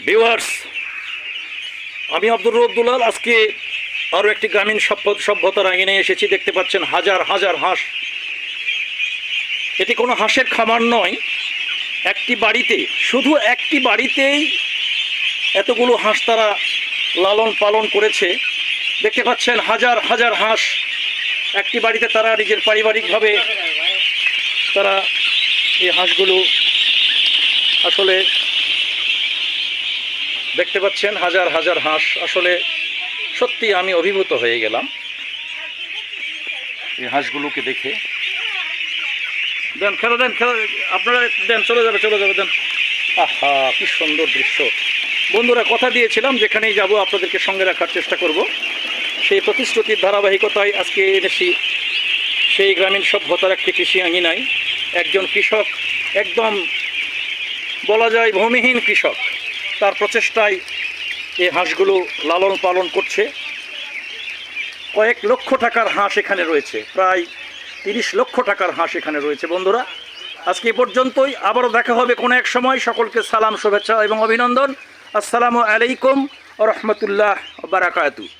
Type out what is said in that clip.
Viewers, আমি আব্দুর রউফ দুলাল আজকে আরও একটি গ্রামীণ সভ্যতার আঙিনে এসেছি। দেখতে পাচ্ছেন হাজার হাজার হাঁস। এটি কোনো হাঁসের খামার নয়, একটি বাড়িতে, শুধু একটি বাড়িতেই এতগুলো হাঁস তারা লালন পালন করেছে। দেখতে পাচ্ছেন হাজার হাজার হাঁস একটি বাড়িতে তারা নিজের পারিবারিকভাবে তারা এই হাঁসগুলো আসলে দেখতে পাচ্ছেন হাজার হাজার হাঁস। আসলে সত্যি আমি অভিভূত হয়ে গেলাম এই হাঁসগুলোকে দেখে। দেন খেলা, দেন খেলা, আপনারা দেন, চলে যাবে দেন। আহা, কি সুন্দর দৃশ্য। বন্ধুরা, কথা দিয়েছিলাম যেখানেই যাব আপনাদেরকে সঙ্গে রাখার চেষ্টা করব। সেই প্রতিশ্রুতির ধারাবাহিকতায় আজকে এনেছি সেই গ্রামীণ সভ্যতার একটি কৃষি আঙিনায়। একজন কৃষক, একদম বলা যায় ভূমিহীন কৃষক, তার প্রচেষ্টায় এই হাঁসগুলো লালন পালন করছে। কয়েক লক্ষ টাকার হাঁস এখানে রয়েছে, প্রায় 30 লক্ষ টাকার হাঁস এখানে রয়েছে। বন্ধুরা, আজকে এ পর্যন্তই। আবারও দেখা হবে কোনো এক সময়। সকলকে সালাম, শুভেচ্ছা এবং অভিনন্দন। আসসালামু আলাইকুম ওয়া রাহমাতুল্লাহি ওয়া বারাকাতুহু।